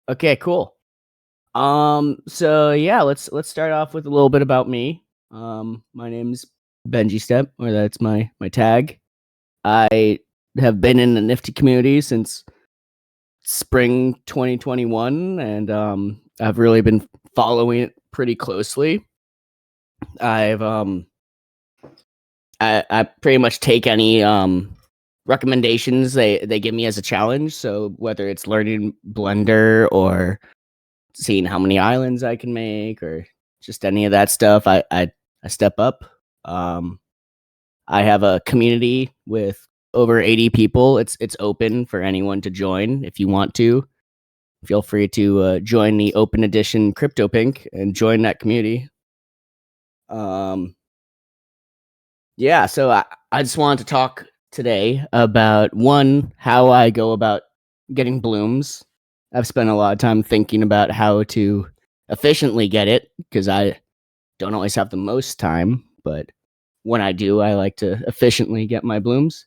Okay, cool. So yeah, let's start off with a little bit about me. My name's Bengiestep, or that's my tag. I have been in the Nifty community since spring 2021, and I've really been following it pretty closely. I've I pretty much take any recommendations they give me as a challenge. So whether it's learning Blender or seeing how many islands I can make or just any of that stuff, I step up. Um, I have a community with over 80 people. It's open for anyone to join if you want to. Feel free to join the open edition CryptoPink and join that community. Um, yeah, so I just wanted to talk today about one, how I go about getting blooms. I've spent a lot of time thinking about how to efficiently get it because I don't always have the most time, but when I do, I like to efficiently get my blooms.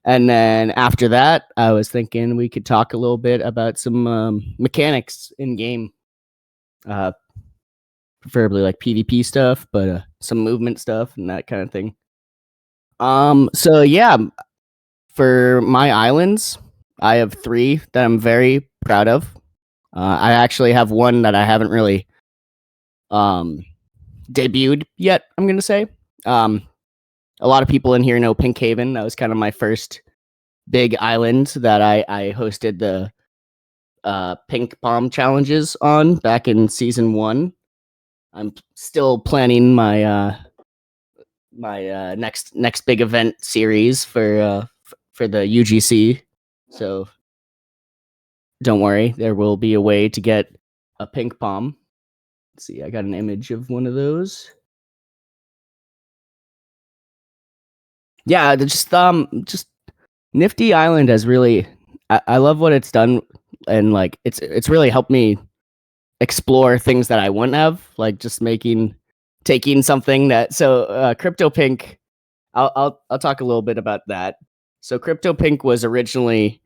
And then after that, I was thinking we could talk a little bit about some mechanics in game, uh, preferably like PvP stuff, but some movement stuff and that kind of thing. So yeah, for my islands, I have three that I'm very proud of. I actually have one that I haven't really um, debuted yet. I'm gonna say. Um, a lot of people in here know Pink Haven. That was kind of my first big island that I hosted the Pink Palm challenges on back in season 1. I'm still planning my next big event series for the UGC. So don't worry, there will be a way to get a pink palm. Let's see, I got an image of one of those. Yeah, just Nifty Island has really I love what it's done, and like it's really helped me explore things that I wouldn't have, like just taking something that CryptoPink. I'll talk a little bit about that. So CryptoPink was originally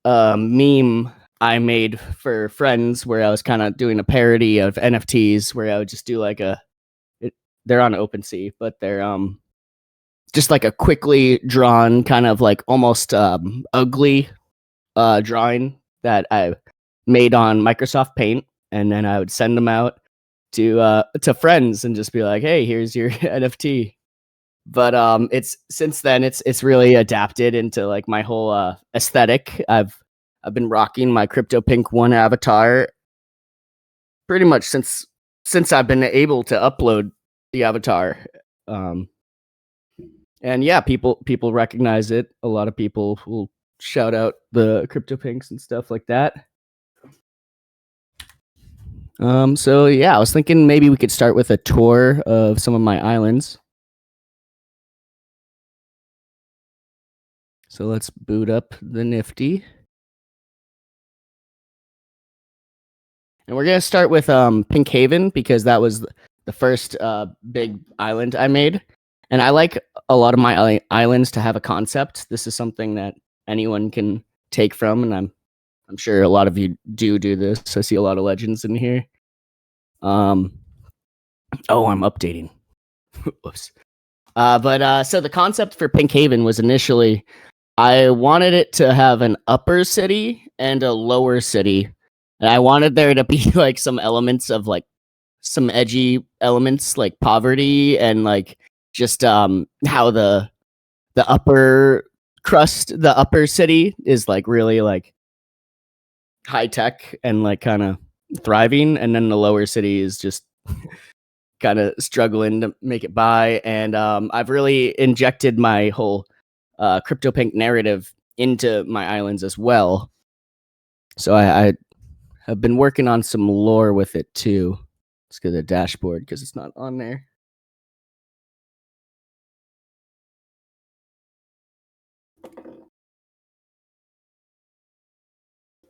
a meme I made for friends where I was kind of doing a parody of NFTs where I would just do like they're on OpenSea, but they're just like a quickly drawn kind of like almost ugly drawing that I made on Microsoft Paint, and then I would send them out to friends and just be like, "Hey, here's your NFT." But it's since then it's really adapted into like my whole aesthetic. I've been rocking my CryptoPink 1 avatar pretty much since I've been able to upload the avatar. Um, and yeah, people recognize it. A lot of people will shout out the CryptoPinks and stuff like that. So yeah, I was thinking maybe we could start with a tour of some of my islands. So let's boot up the Nifty. And we're gonna start with Pink Haven because that was the first big island I made. And I like a lot of my islands to have a concept. This is something that anyone can take from, and I'm sure a lot of you do this. I see a lot of legends in here. Um, oh, I'm updating. Whoops. But so the concept for Pink Haven was initially I wanted it to have an upper city and a lower city. And I wanted there to be like some elements of like some edgy elements like poverty and like just how the upper crust, the upper city is like really like high tech and like kind of thriving, and then the lower city is just kind of struggling to make it by. And I've really injected my whole CryptoPink narrative into my islands as well. So I have been working on some lore with it too. Let's go to the dashboard because it's not on there.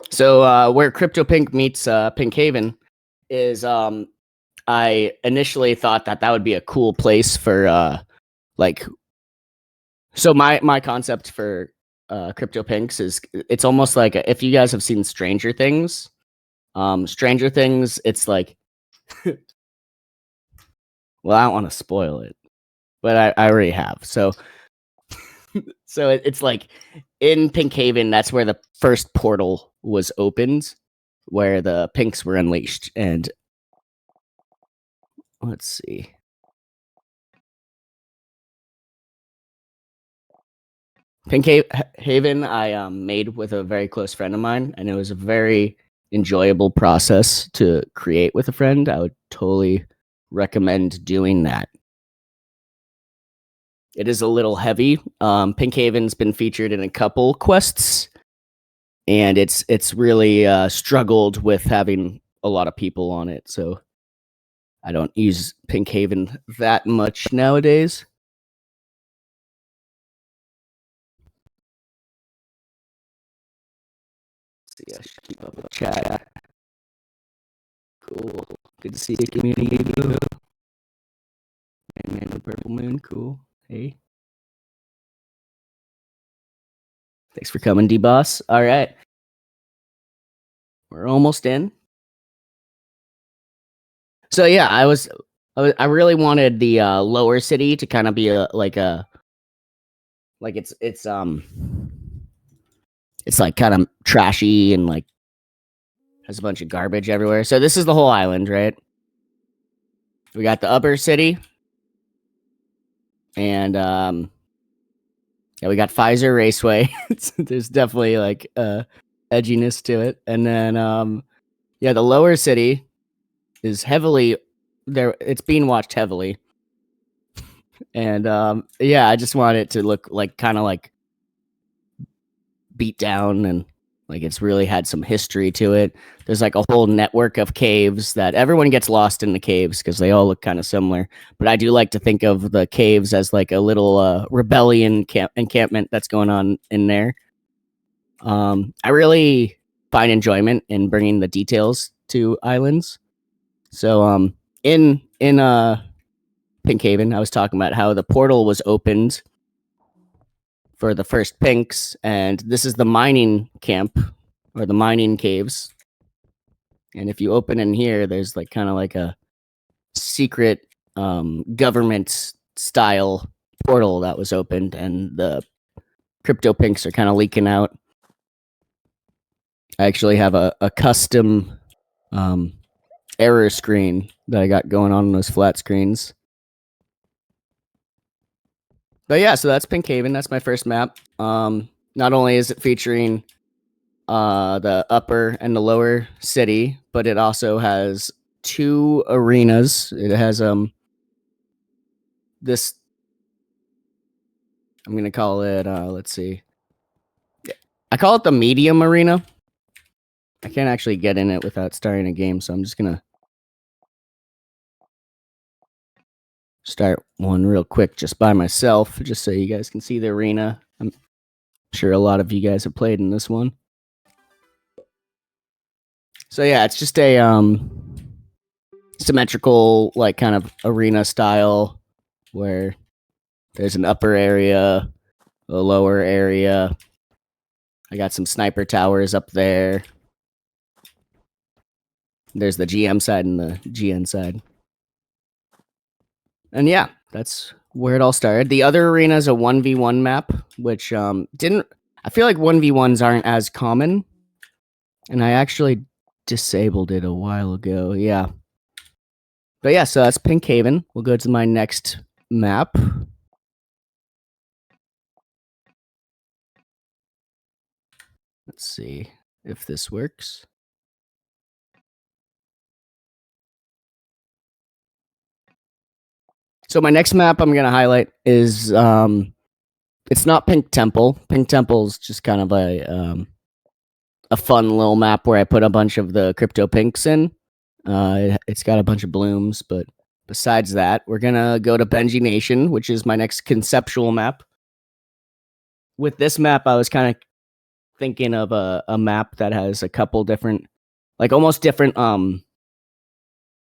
So where CryptoPink meets Pink Haven is I initially thought that would be a cool place for like so my concept for CryptoPinks is it's almost like if you guys have seen Stranger Things, Stranger Things, it's like, well, I don't want to spoil it, but I already have. So it's like in Pink Haven, that's where the first portal was opened, where the Pinks were unleashed. And let's see, Haven, I made with a very close friend of mine, and it was a very enjoyable process to create with a friend. I would totally recommend doing that. It is a little heavy. Pink Haven's been featured in a couple quests, and it's really struggled with having a lot of people on it. So I don't use Pink Haven that much nowadays. Let's see, I should keep up with chat. Cool. Good to see you, community. Man, the purple moon. Cool. Hey. Thanks for coming, D-Boss. All right. We're almost in. So yeah, I really wanted the lower city to kind of be like it's like kind of trashy and like has a bunch of garbage everywhere. So this is the whole island, right? We got the upper city, and yeah, we got Pfizer Raceway. There's definitely like edginess to it, and then yeah, the lower city is heavily there. It's being watched heavily, and yeah, I just want it to look like kind of like beat down and like it's really had some history to it. There's like a whole network of caves that everyone gets lost in the caves because they all look kind of similar. But I do like to think of the caves as like a little rebellion encampment that's going on in there. I really find enjoyment in bringing the details to islands. So in Pink Haven, I was talking about how the portal was opened for the first Pinks, and this is the mining camp or the mining caves. And if you open in here, there's like kind of like a secret government style portal that was opened, and the crypto pinks are kind of leaking out. I actually have a custom error screen that I got going on those flat screens. But yeah, so that's Pink Haven. That's my first map. Not only is it featuring the upper and the lower city, but it also has two arenas. It has this, I'm gonna call it let's see. I call it the medium arena. I can't actually get in it without starting a game, so I'm just gonna start one real quick just by myself, just so you guys can see the arena. I'm sure a lot of you guys have played in this one. So yeah, it's just a symmetrical, like kind of arena style where there's an upper area, a lower area. I got some sniper towers up there. There's the GM side and the GN side. And yeah, that's where it all started. The other arena is a 1v1 map, which didn't. I feel like 1v1s aren't as common. And I actually disabled it a while ago. Yeah. But yeah, so that's Pink Haven. We'll go to my next map. Let's see if this works. So my next map I'm gonna highlight is it's not Pink Temple. Pink Temple's just kind of a fun little map where I put a bunch of the crypto pinks in. It's got a bunch of blooms, but besides that, we're gonna go to Benji Nation, which is my next conceptual map. With this map, I was kind of thinking of a map that has a couple different, like almost different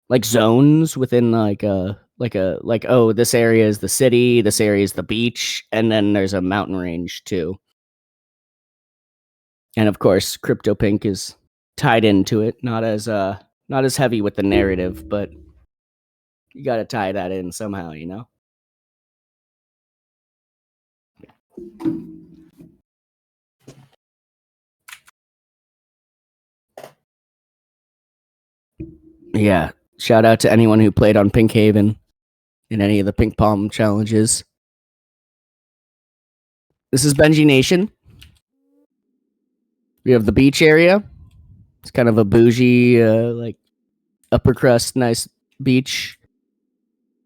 like zones within like oh, this area is the city, this area is the beach, and then there's a mountain range too. And of course, Crypto Pink is tied into it, not as heavy with the narrative, but you got to tie that in somehow, you know. Yeah. Shout out to anyone who played on Pink Haven in any of the Pink Palm challenges. This is Benji Nation. We have the beach area. It's kind of a bougie, like upper crust, nice beach.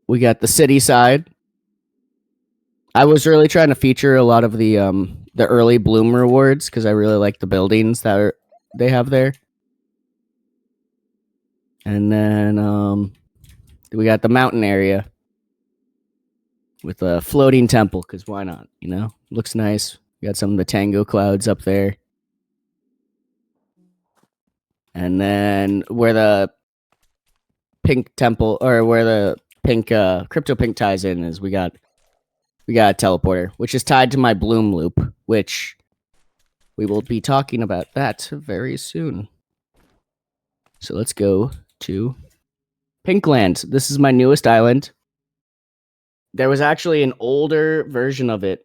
We got the city side. I was really trying to feature a lot of the early bloom rewards because I really like the buildings that they have there. And then we got the mountain area with a floating temple because why not? You know, looks nice. We got some of the tango clouds up there. And then where the pink temple or where the pink crypto pink ties in is we got a teleporter, which is tied to my bloom loop, which we will be talking about that very soon. So let's go to Pinkland. This is my newest island. There was actually an older version of it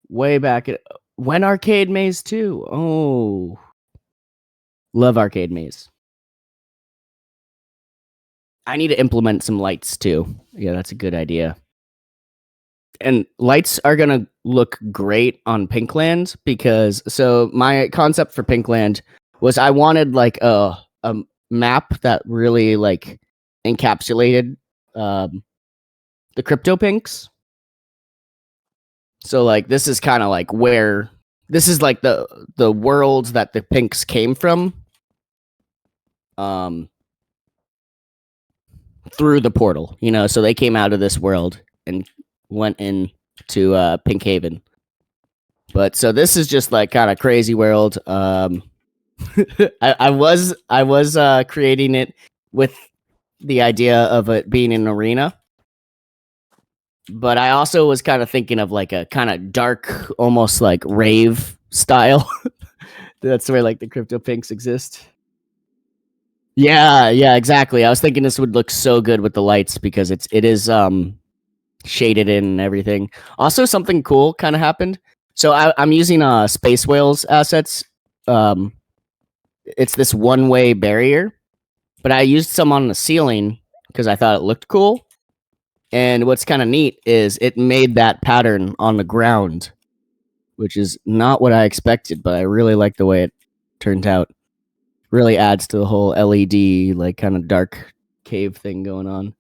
way back at when Arcade Maze 2. Oh, love Arcade Maze. I need to implement some lights too. Yeah, that's a good idea. And lights are going to look great on Pinkland because so my concept for Pinkland was I wanted like a map that really like encapsulated the crypto pinks. So like this is kind of like where this is like the worlds that the pinks came from through the portal, you know, so they came out of this world and went into Pink Haven. But so this is just like kind of crazy world. I was creating it with the idea of it being an arena. But I also was kind of thinking of like a kind of dark, almost like rave style. That's where like the crypto pinks exist. Yeah, exactly. I was thinking this would look so good with the lights because it is shaded in and everything. Also, something cool kind of happened. So I'm using Space Whales assets. It's this one-way barrier, but I used some on the ceiling because I thought it looked cool. And what's kind of neat is it made that pattern on the ground, which is not what I expected, but I really like the way it turned out. Really adds to the whole LED, like kind of dark cave thing going on.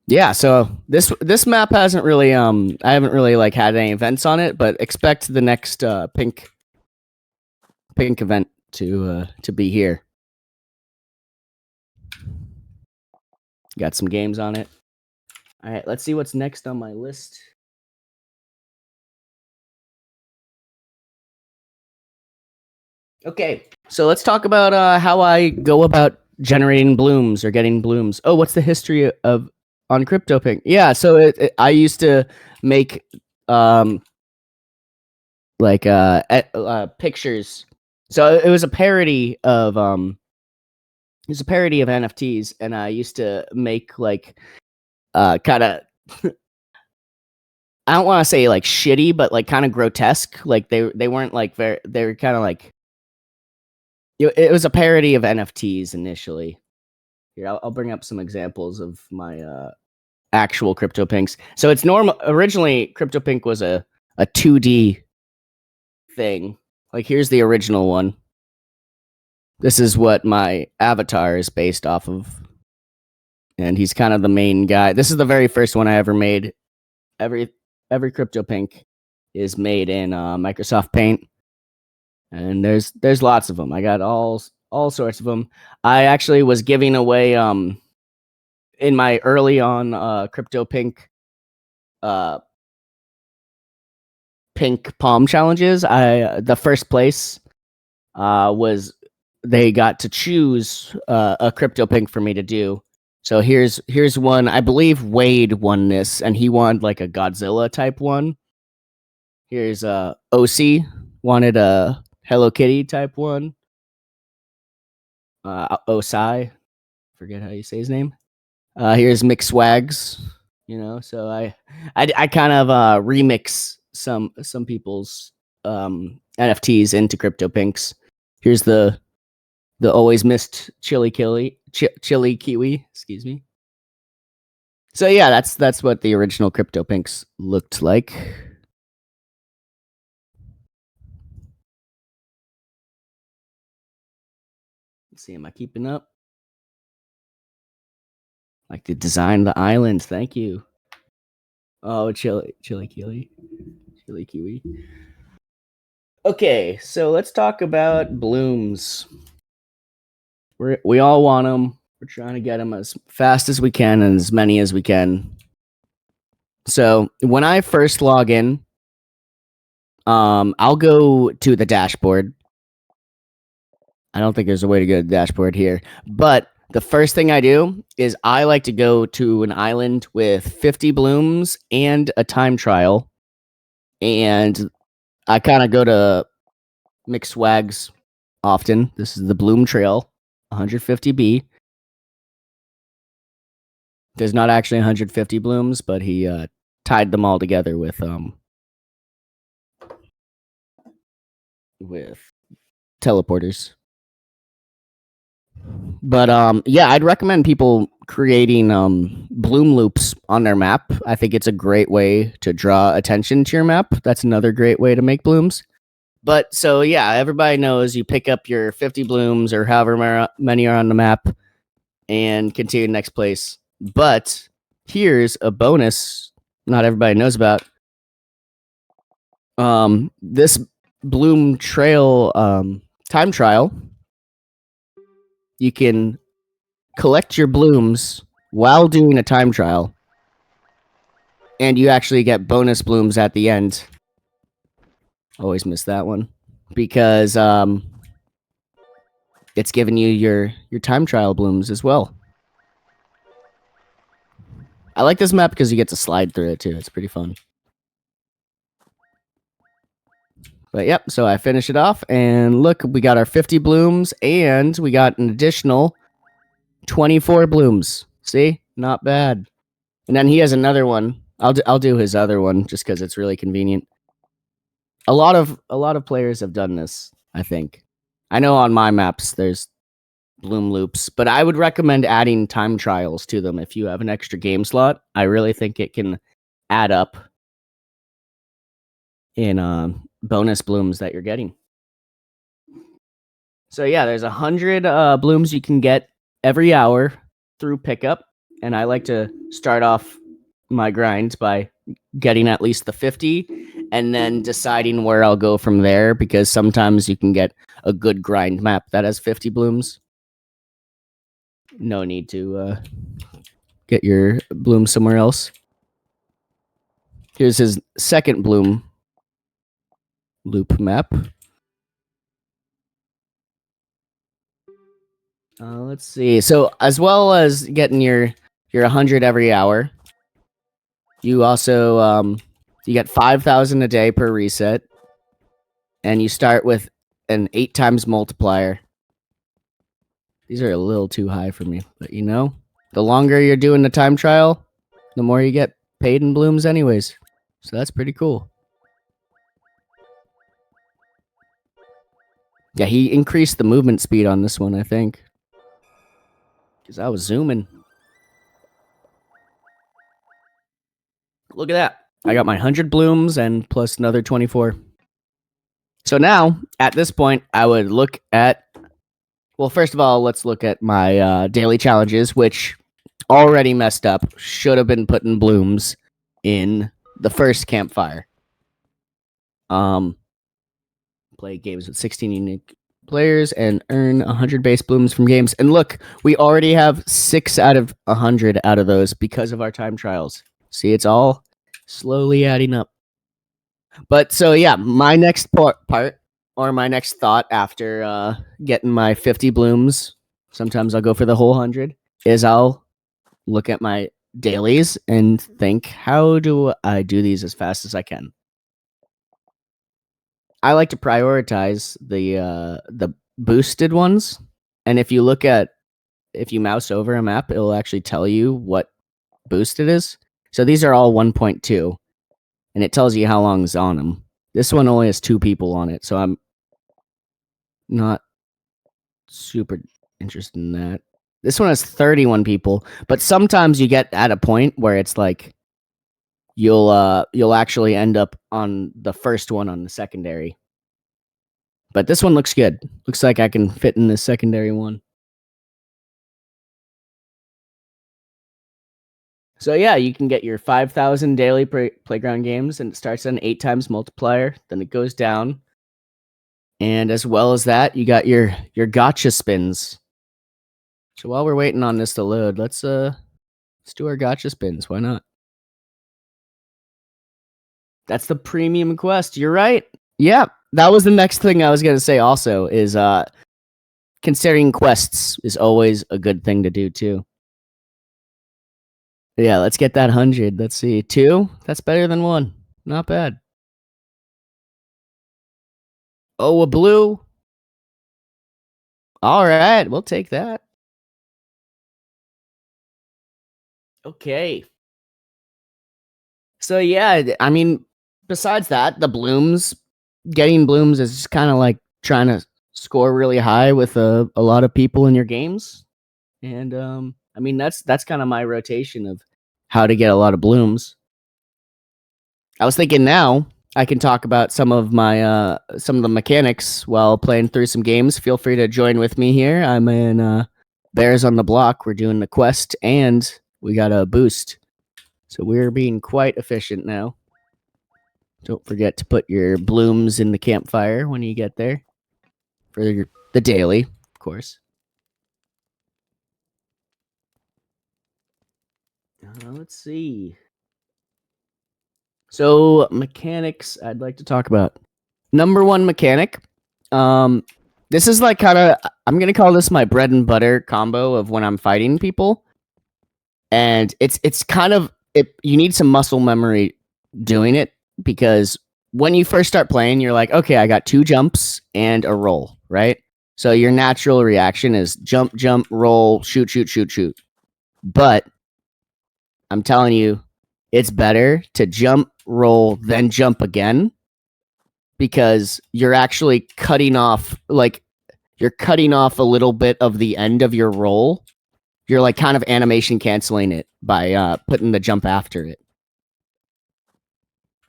Yeah, so this map hasn't really I haven't really like had any events on it, but expect the next pink event to be here. Got some games on it. All right, let's see what's next on my list. Okay, so let's talk about how I go about generating blooms or getting blooms. Oh, what's the history of on CryptoPink? Yeah, so I used to make like pictures. So it was a parody of NFTs, and I used to make like kind of I don't want to say like shitty, but like kind of grotesque. Like they weren't like very. They were kind of like it was a parody of NFTs initially. Here, I'll bring up some examples of my actual CryptoPinks. So it's normal. Originally, CryptoPink was a 2D thing. Like here's the original one. This is what my avatar is based off of, and he's kind of the main guy. This is the very first one I ever made. Every CryptoPink is made in Microsoft Paint, and there's lots of them. I got all sorts of them. I actually was giving away in my early on CryptoPink pink palm challenges. The first place was they got to choose a CryptoPink for me to do. So here's one. I believe Wade won this, and he won like a Godzilla type one. Here's OC wanted a Hello Kitty type one. Osai, forget how you say his name. Here's McSwags, so I kind of remix some people's NFTs into CryptoPinks. Here's the always missed chili kiwi, excuse me. So yeah, that's what the original CryptoPinks looked like. Let's see, am I keeping up? Like to design the island. Thank you. Oh, chili kiwi. Okay, so let's talk about blooms. We all want them. We're trying to get them as fast as we can and as many as we can. So when I first log in, I'll go to the dashboard. I don't think there's a way to go to the dashboard here, but the first thing I do is I like to go to an island with 50 blooms and a time trial, and I kind of go to McSwags often. This is the Bloom Trail, 150B. There's not actually 150 blooms, but he tied them all together with teleporters. But yeah, I'd recommend people creating bloom loops on their map. I think it's a great way to draw attention to your map. That's another great way to make blooms. But so yeah, everybody knows you pick up your 50 blooms or however many are on the map and continue to next place. But here's a bonus not everybody knows about. This Bloom Trail time trial, you can collect your blooms while doing a time trial, and you actually get bonus blooms at the end. Always miss that one because it's giving you your time trial blooms as well. I like this map because you get to slide through it too. It's pretty fun. But yep, so I finish it off, and look, we got our 50 blooms, and we got an additional 24 blooms. See, not bad. And then he has another one. I'll do his other one just because it's really convenient. A lot of players have done this. I think. I know on my maps there's bloom loops, but I would recommend adding time trials to them if you have an extra game slot. I really think it can add up in bonus blooms that you're getting. So yeah, there's 100 blooms you can get every hour through pickup, and I like to start off my grind by getting at least the 50 and then deciding where I'll go from there, because sometimes you can get a good grind map that has 50 blooms. No need to get your bloom somewhere else. Here's his second bloom loop map. Let's see. So as well as getting your 100 every hour, you also you get 5,000 a day per reset, and you start with an 8 times multiplier. These are a little too high for me, but the longer you're doing the time trial, the more you get paid in blooms anyways. So that's pretty cool. Yeah, he increased the movement speed on this one, I think. Because I was zooming. Look at that. I got my 100 blooms and plus another 24. So now, at this point, I would look at... Well, first of all, let's look at my daily challenges, which already messed up. Should have been putting blooms in the first campfire. Play games with 16 unique players and earn 100 base blooms from games. And look, we already have 6 out of 100 out of those because of our time trials. See, it's all slowly adding up. But so yeah, my next part or my next thought after getting my 50 blooms, sometimes I'll go for the whole 100, is I'll look at my dailies and think, how do I do these as fast as I can? I like to prioritize the boosted ones, and if you mouse over a map, it'll actually tell you what boost it is. So these are all 1.2, and it tells you how long is on them. This one only has 2 people on it, so I'm not super interested in that. This one has 31 people, but sometimes you get at a point where it's like you'll actually end up on the first one on the secondary. But this one looks good. Looks like I can fit in the secondary one. So yeah, you can get your 5,000 daily playground games, and it starts at an 8 times multiplier. Then it goes down, and as well as that, you got your gotcha spins. So while we're waiting on this to load, let's do our gotcha spins. Why not? That's the premium quest. You're right. Yeah, that was the next thing I was gonna say. Also, is considering quests is always a good thing to do too. Yeah, let's get that 100. Let's see, 2. That's better than 1. Not bad. Oh, a blue. All right, we'll take that. Okay. So yeah, I mean, besides that, the blooms, getting blooms is just kind of like trying to score really high with a lot of people in your games. And I mean that's kind of my rotation of how to get a lot of blooms. I was thinking now I can talk about some of the mechanics while playing through some games. Feel free to join with me here. I'm in Bears on the Block. We're doing the quest and we got a boost. So we're being quite efficient now. Don't forget to put your blooms in the campfire when you get there for the daily, of course. Let's see. So mechanics I'd like to talk about. Number one mechanic. Um, this is like kind of I'm gonna call this my bread and butter combo of when I'm fighting people, and it's kind of you need some muscle memory doing it because when you first start playing, you're like, okay, I got 2 jumps and a roll, right? So your natural reaction is jump, jump, roll, shoot, shoot, shoot, shoot. But I'm telling you, it's better to jump, roll, then jump again because you're actually cutting off you're cutting off a little bit of the end of your roll. You're like kind of animation canceling it by putting the jump after it.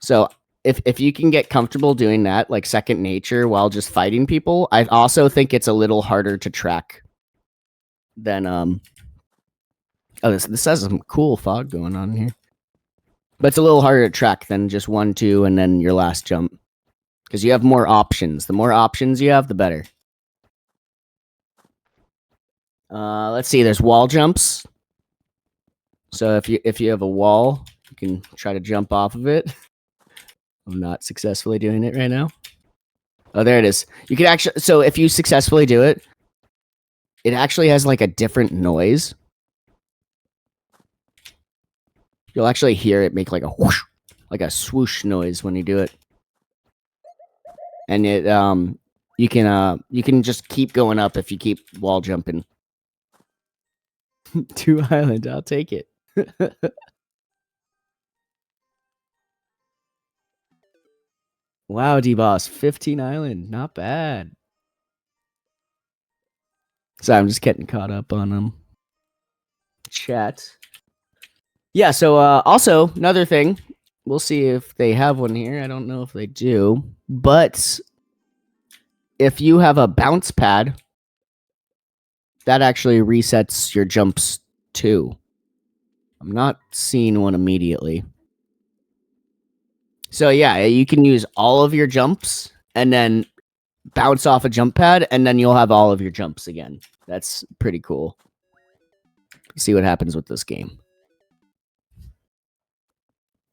So if you can get comfortable doing that like second nature while just fighting people, I also think it's a little harder to track than oh this has some cool fog going on here. But it's a little harder to track than just 1, 2, and then your last jump. Because you have more options. The more options you have, the better. Let's see. There's wall jumps. So if you have a wall, you can try to jump off of it. I'm not successfully doing it right now. Oh, there it is. You can actually. So if you successfully do it, it actually has like a different noise. You'll actually hear it make like a whoosh, like a swoosh noise when you do it. And it you can just keep going up if you keep wall jumping. 2 island, I'll take it. Wow, D-Boss, 15 island, not bad. So I'm just getting caught up on chat. Yeah, so also another thing, we'll see if they have one here. I don't know if they do, but if you have a bounce pad, that actually resets your jumps too. I'm not seeing one immediately. So yeah, you can use all of your jumps and then bounce off a jump pad, and then you'll have all of your jumps again. That's pretty cool. See what happens with this game.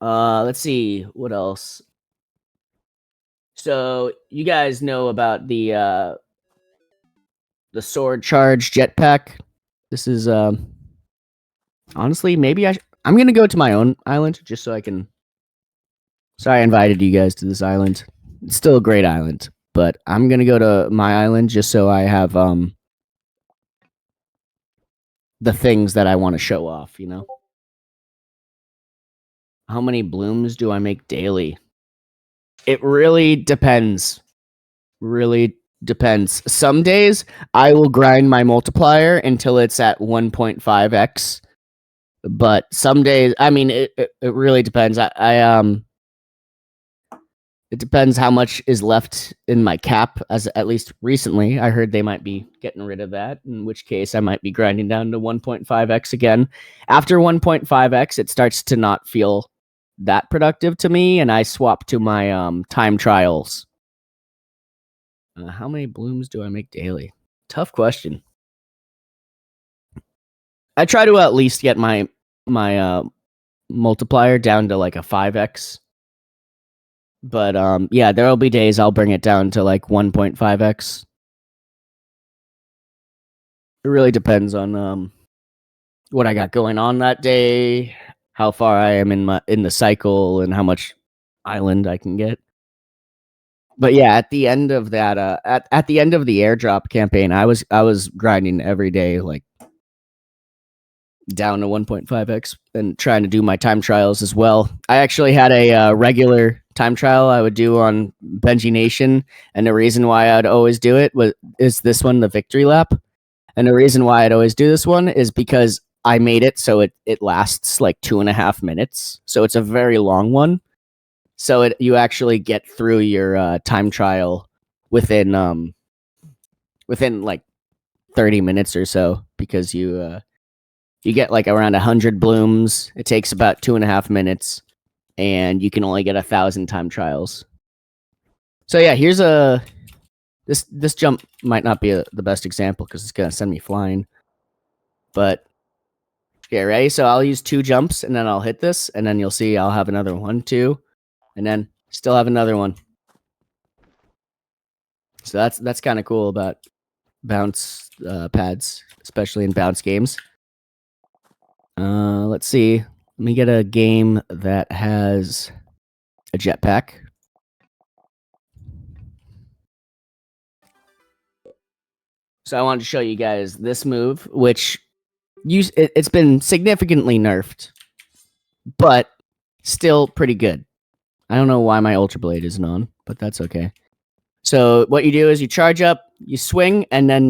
Let's see what else. So you guys know about the sword charge jetpack. This is honestly maybe I'm gonna go to my own island just so I can. Sorry, I invited you guys to this island. It's still a great island, but I'm gonna go to my island just so I have the things that I want to show off. You know, how many blooms do I make daily? It really depends. Really depends. Some days I will grind my multiplier until it's at 1.5x. But some days, I mean, it really depends. It depends how much is left in my cap. As at least recently, I heard they might be getting rid of that. In which case, I might be grinding down to 1.5x again. After 1.5x, it starts to not feel that productive to me, and I swap to my time trials. How many blooms do I make daily? Tough question. I try to at least get my multiplier down to like a 5x. But yeah, there'll be days I'll bring it down to like 1.5x. It really depends on what I got going on that day, how far I am in the cycle, and how much island I can get. But yeah, at the end of that, at the end of the airdrop campaign, I was grinding every day, like down to 1.5x, and trying to do my time trials as well. I actually had a regular time trial I would do on Benji Nation, and the reason why I'd always do it is this one, the victory lap. And the reason why I'd always do this one is because I made it so it lasts like 2.5 minutes, so it's a very long one. So you actually get through your time trial within like 30 minutes or so, because you get like around 100 blooms. It takes about 2.5 minutes, and you can only get 1,000 time trials. So yeah, here's this jump might not be the best example because it's gonna send me flying. But okay, ready? So I'll use 2 jumps, and then I'll hit this, and then you'll see I'll have another 1, 2, and then still have another one. So that's kind of cool about bounce pads, especially in bounce games. Let's see. Let me get a game that has a jetpack. So I wanted to show you guys this move, which it's been significantly nerfed, but still pretty good. I don't know why my Ultra Blade isn't on, but that's okay. So what you do is you charge up, you swing, and then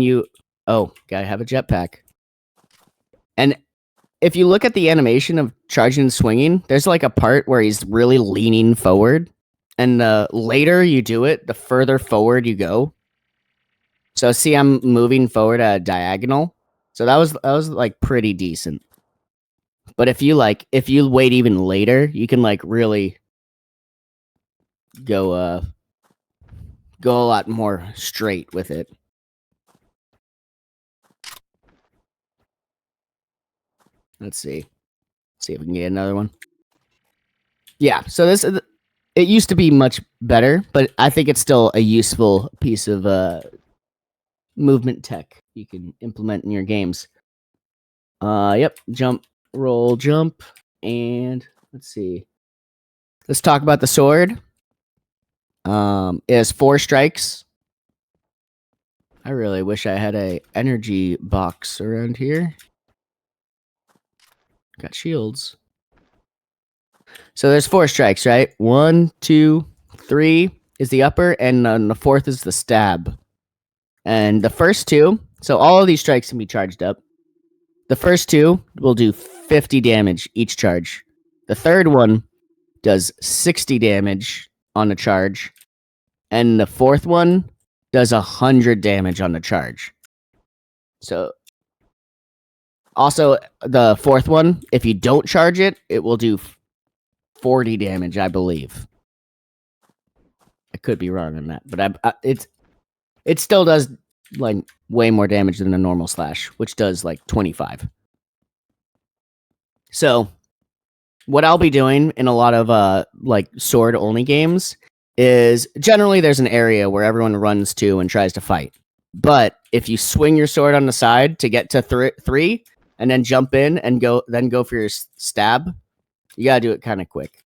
gotta have a jetpack. And if you look at the animation of charging and swinging, there's like a part where he's really leaning forward. And the later you do it, the further forward you go. So see, I'm moving forward at a diagonal. So that was like pretty decent. But if you wait even later, you can like really go a lot more straight with it. Let's see if we can get another one. Yeah, so it used to be much better, but I think it's still a useful piece of movement tech you can implement in your games. Yep, jump, roll, jump, and let's see. Let's talk about the sword. It has 4 strikes. I really wish I had a energy box around here. Got shields. So there's 4 strikes, right? 1, 2, 3 is the upper, and then the 4th is the stab. And the first 2, so all of these strikes can be charged up. The first 2 will do 50 damage each charge. The third one does 60 damage on the charge. And the 4th one does 100 damage on the charge. So also the 4th one, if you don't charge it, it will do 40 damage, I believe. I could be wrong on that, but it still does like way more damage than a normal slash, which does like 25. So what I'll be doing in a lot of like sword only games is generally there's an area where everyone runs to and tries to fight. But if you swing your sword on the side to get to 3 and then jump in and go for your stab, you gotta do it kind of quick.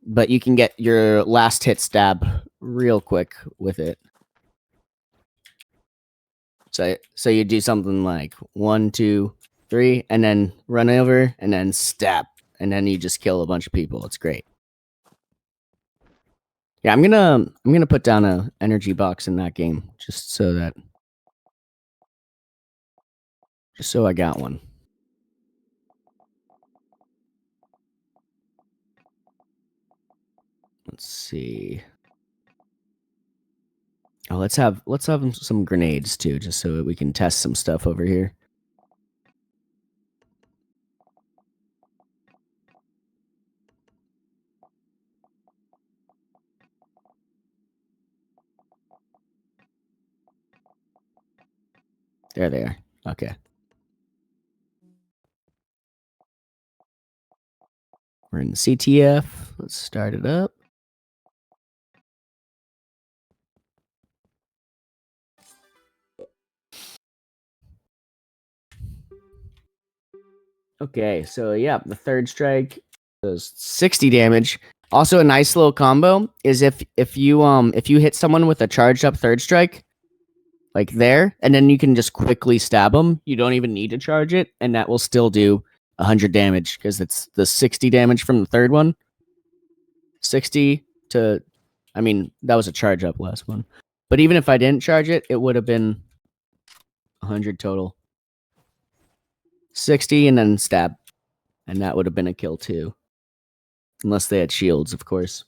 but you can get your last hit stab real quick with it. So you do something like 1, 2, 3, and then run over and then stab, and then you just kill a bunch of people. It's great. Yeah, I'm gonna put down a energy box in that game just so I got one. Let's see. Oh, let's have some grenades too, just so we can test some stuff over here. There they are. Okay. We're in CTF. Let's start it up. Okay, so yeah, the third strike does 60 damage. Also, a nice little combo is if you hit someone with a charged up third strike, like there, and then you can just quickly stab them. You don't even need to charge it, and that will still do 100 damage because it's the 60 damage from the third one. 60 to, I mean, that was a charge up last one, but even if I didn't charge it, it would have been 100 total. 60 and then stab, and that would have been a kill too, unless they had shields, of course.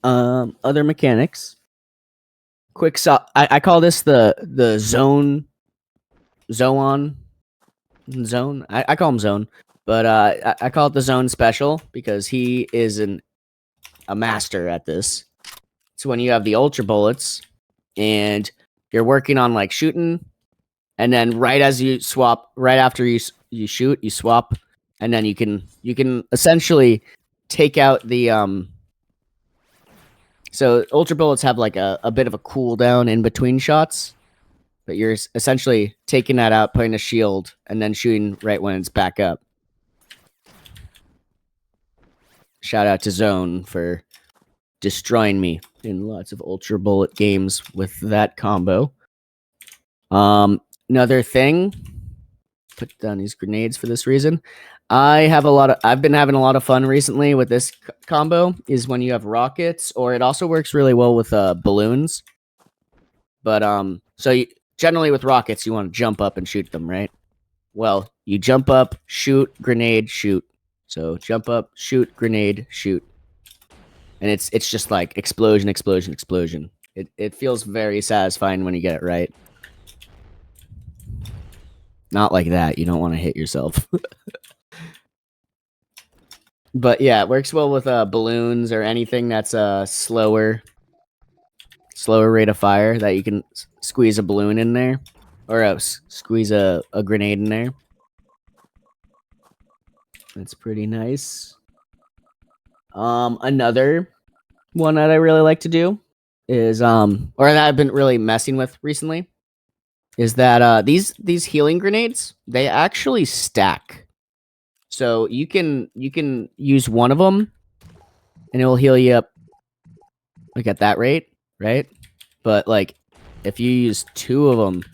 Other mechanics. Quick I call this the zone. I call him zone, but I call it the zone special because he is a master at this. So when you have the ultra bullets and you're working on like shooting, and then right as you swap, right after you shoot, you swap, and then you can essentially take out the So ultra bullets have like a bit of a cooldown in between shots, but you're essentially taking that out, putting a shield, and then shooting right when it's back up. Shout out to Zone for destroying me in lots of ultra bullet games with that combo. Another thing, put down these grenades for this reason. I've been having a lot of fun recently with this combo is when you have rockets, or it also works really well with balloons. But generally with rockets, you want to jump up and shoot them, right? Well, you jump up, shoot, grenade, shoot. So jump up, shoot, grenade, shoot. And it's just like explosion, explosion, explosion. It feels very satisfying when you get it right. Not like that. You don't want to hit yourself. But yeah, it works well with balloons or anything that's slower rate of fire that you can squeeze a balloon in there, or squeeze a grenade in there. That's pretty nice. Another one that I really like to do is or that I've been really messing with recently is that these healing grenades, they actually stack. So you can use one of them and it will heal you up like at that rate, right? But like if you use two of them,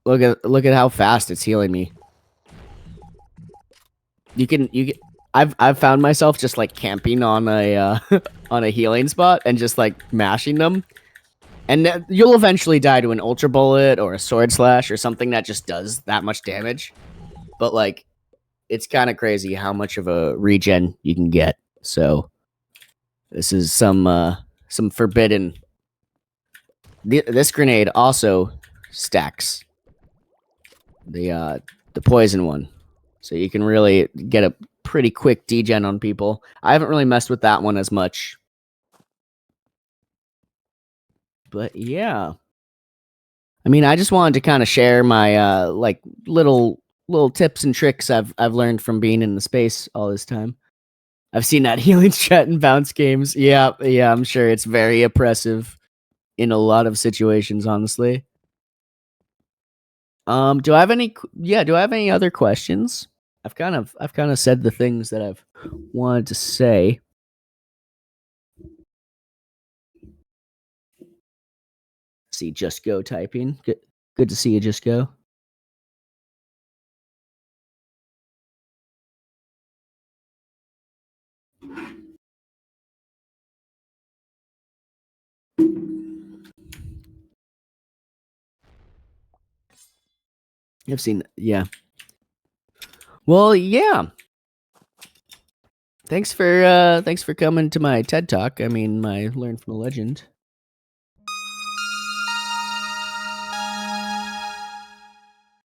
look at how fast it's healing me. I've found myself just like camping on a on a healing spot and just like mashing them. And you'll eventually die to an ultra bullet or a sword slash or something that just does that much damage. But like it's kind of crazy how much of a regen you can get. So this is some forbidden. This grenade also stacks the poison one, so you can really get a pretty quick degen on people. I haven't really messed with that one as much, but yeah. I mean, I just wanted to kind of share my like little tips and tricks I've learned from being in the space all this time. I've seen that healing strat in bounce games. Yeah, I'm sure it's very oppressive in a lot of situations, honestly. Do I have any other questions? I've kind of said the things that I've wanted to say. See, just go typing. Good to see you. Just go. I've seen. Yeah. Well, yeah. Thanks for coming to my TED talk. I mean, my learn from a legend.